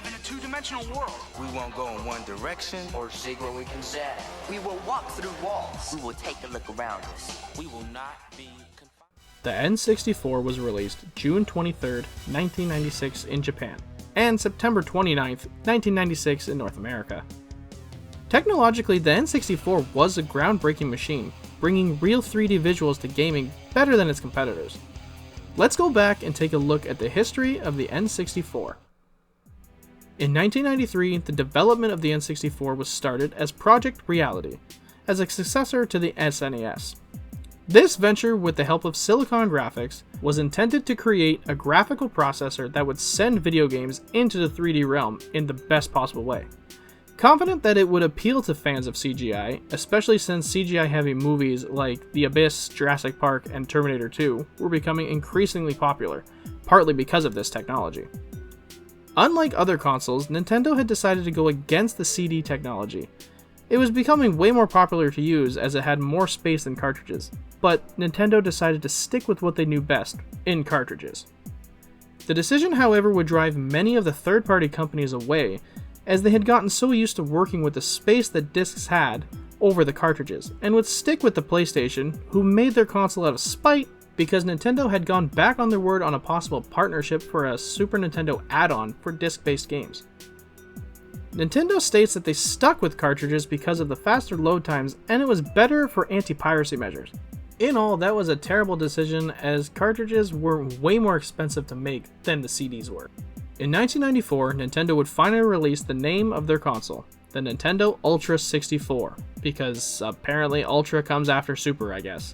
live in a two-dimensional world. We won't go in one direction or zig where we can zag. We will walk through walls. We will take a look around us. We will not be confined. The N64 was released June 23, 1996 in Japan, and September 29, 1996 in North America. Technologically, the N64 was a groundbreaking machine, bringing real 3D visuals to gaming better than its competitors. Let's go back and take a look at the history of the N64. In 1993, the development of the N64 was started as Project Reality, as a successor to the SNES. This venture, with the help of Silicon Graphics, was intended to create a graphical processor that would send video games into the 3D realm in the best possible way. Confident that it would appeal to fans of CGI, especially since CGI-heavy movies like The Abyss, Jurassic Park, and Terminator 2 were becoming increasingly popular, partly because of this technology. Unlike other consoles, Nintendo had decided to go against the CD technology. It was becoming way more popular to use as it had more space than cartridges, but Nintendo decided to stick with what they knew best, in cartridges. The decision, however, would drive many of the third-party companies away, as they had gotten so used to working with the space that discs had over the cartridges, and would stick with the PlayStation, who made their console out of spite because Nintendo had gone back on their word on a possible partnership for a Super Nintendo add-on for disc-based games. Nintendo states that they stuck with cartridges because of the faster load times, and it was better for anti-piracy measures. In all, that was a terrible decision, as cartridges were way more expensive to make than the CDs were. In 1994, Nintendo would finally release the name of their console, the Nintendo Ultra 64, because apparently Ultra comes after Super, I guess.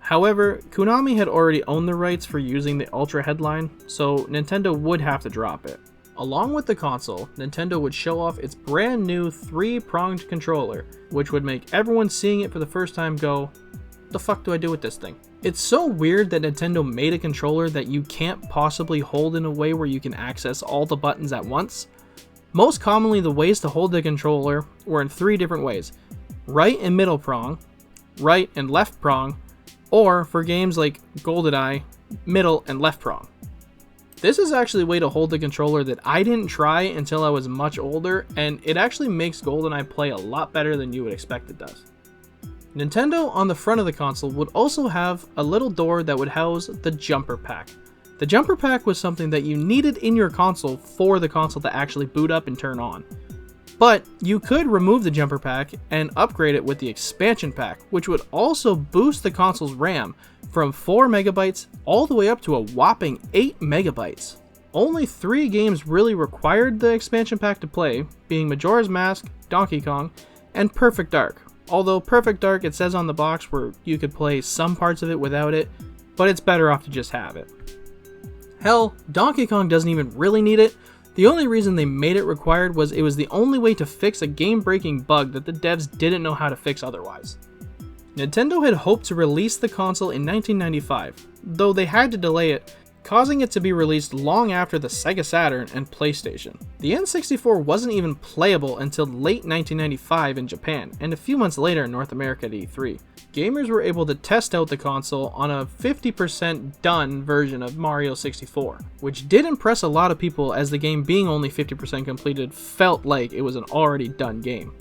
However, Konami had already owned the rights for using the Ultra headline, so Nintendo would have to drop it. Along with the console, Nintendo would show off its brand new 3-pronged controller, which would make everyone seeing it for the first time go, "The fuck do I do with this thing?" It's so weird that Nintendo made a controller that you can't possibly hold in a way where you can access all the buttons at once. Most commonly, the ways to hold the controller were in 3 different ways: right and middle prong, right and left prong, or for games like GoldenEye, middle and left prong. This is actually a way to hold the controller that I didn't try until I was much older, and it actually makes GoldenEye play a lot better than you would expect it does. Nintendo, on the front of the console, would also have a little door that would house the jumper pack. The jumper pack was something that you needed in your console for the console to actually boot up and turn on. But you could remove the jumper pack and upgrade it with the expansion pack, which would also boost the console's RAM from 4 megabytes all the way up to a whopping 8 megabytes. Only 3 games really required the expansion pack to play, being Majora's Mask, Donkey Kong, and Perfect Dark. Although Perfect Dark, it says on the box where you could play some parts of it without it, but it's better off to just have it. Hell, Donkey Kong doesn't even really need it. The only reason they made it required was it was the only way to fix a game-breaking bug that the devs didn't know how to fix otherwise. Nintendo had hoped to release the console in 1995, though they had to delay it, causing it to be released long after the Sega Saturn and PlayStation. The N64 wasn't even playable until late 1995 in Japan, and a few months later in North America at E3. Gamers were able to test out the console on a 50% done version of Mario 64, which did impress a lot of people, as the game being only 50% completed felt like it was an already done game.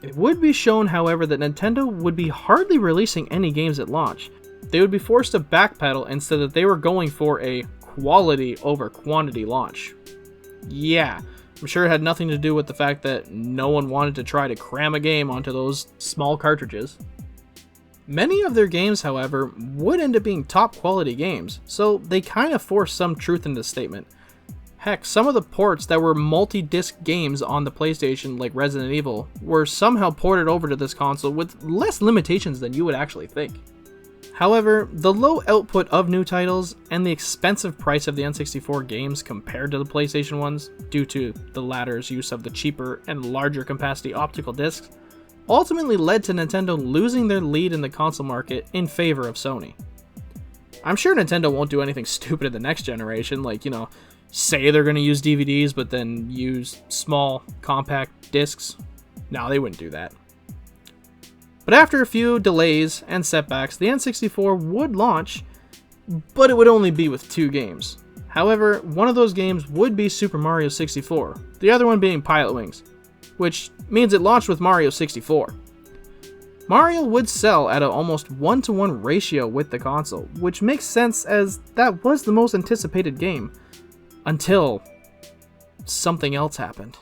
It would be shown, however, that Nintendo would be hardly releasing any games at launch. They would be forced to backpedal and said that they were going for a quality over quantity launch. Yeah, I'm sure it had nothing to do with the fact that no one wanted to try to cram a game onto those small cartridges. Many of their games, however, would end up being top quality games, so they kind of forced some truth in this statement. Heck, some of the ports that were multi-disc games on the PlayStation, like Resident Evil, were somehow ported over to this console with less limitations than you would actually think. However, the low output of new titles and the expensive price of the N64 games compared to the PlayStation ones, due to the latter's use of the cheaper and larger capacity optical discs, ultimately led to Nintendo losing their lead in the console market in favor of Sony. I'm sure Nintendo won't do anything stupid in the next generation, like, say they're going to use DVDs but then use small, compact discs. No, they wouldn't do that. But after a few delays and setbacks, the N64 would launch, but it would only be with 2 games. However, one of those games would be Super Mario 64, the other one being Pilot Wings, which means it launched with Mario 64. Mario would sell at an almost 1-to-1 ratio with the console, which makes sense as that was the most anticipated game, until something else happened.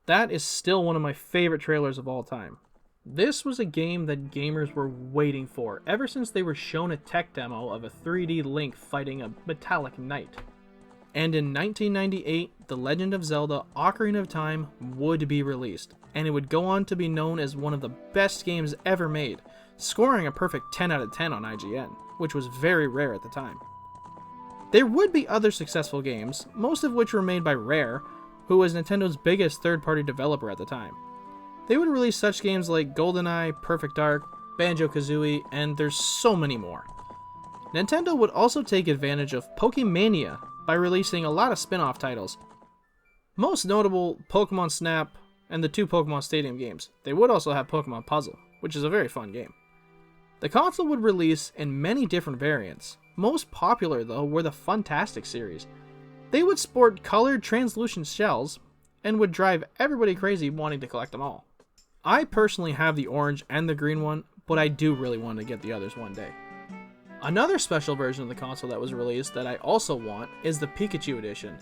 That is still one of my favorite trailers of all time. This was a game that gamers were waiting for ever since they were shown a tech demo of a 3D Link fighting a metallic knight. And in 1998, The Legend of Zelda: Ocarina of Time would be released, and it would go on to be known as one of the best games ever made, scoring a perfect 10 out of 10 on IGN, which was very rare at the time. There would be other successful games, most of which were made by Rare, who was Nintendo's biggest third-party developer at the time. They would release such games like GoldenEye, Perfect Dark, Banjo-Kazooie, and there's so many more. Nintendo would also take advantage of Pokemania by releasing a lot of spin-off titles. Most notable, Pokemon Snap and the 2 Pokemon Stadium games. They would also have Pokemon Puzzle, which is a very fun game. The console would release in many different variants. Most popular, though, were the Funtastic series. They would sport colored translucent shells and would drive everybody crazy wanting to collect them all. I personally have the orange and the green one, but I do really want to get the others one day. Another special version of the console that was released that I also want is the Pikachu Edition.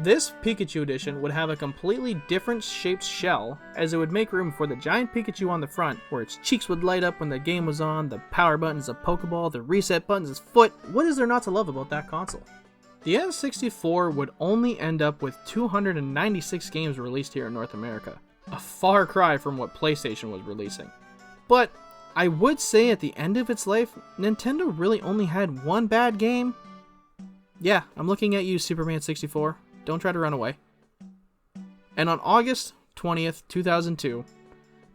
This Pikachu Edition would have a completely different shaped shell, as it would make room for the giant Pikachu on the front, where its cheeks would light up when the game was on, the power button's a Pokeball, the reset button's his foot. What is there not to love about that console? The N64 would only end up with 296 games released here in North America, a far cry from what PlayStation was releasing. But I would say at the end of its life, Nintendo really only had one bad game. Yeah, I'm looking at you, Superman 64. Don't try to run away. And on August 20th, 2002,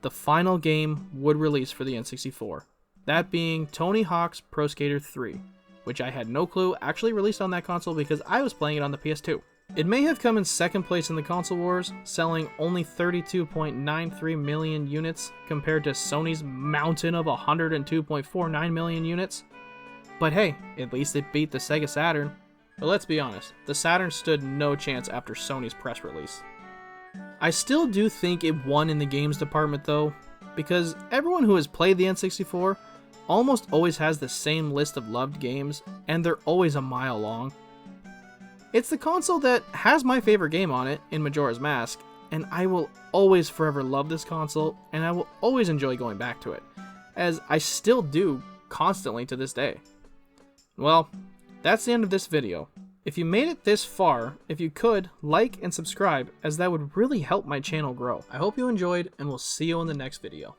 the final game would release for the N64, that being Tony Hawk's Pro Skater 3. Which I had no clue actually released on that console because I was playing it on the PS2. It may have come in second place in the console wars, selling only 32.93 million units compared to Sony's mountain of 102.49 million units. But hey, at least it beat the Sega Saturn. But let's be honest, the Saturn stood no chance after Sony's press release. I still do think it won in the games department though, because everyone who has played the N64 almost always has the same list of loved games, and they're always a mile long. It's the console that has my favorite game on it, in Majora's Mask, and I will always forever love this console, and I will always enjoy going back to it, as I still do constantly to this day. Well, that's the end of this video. If you made it this far, if you could, like and subscribe, as that would really help my channel grow. I hope you enjoyed, and we'll see you in the next video.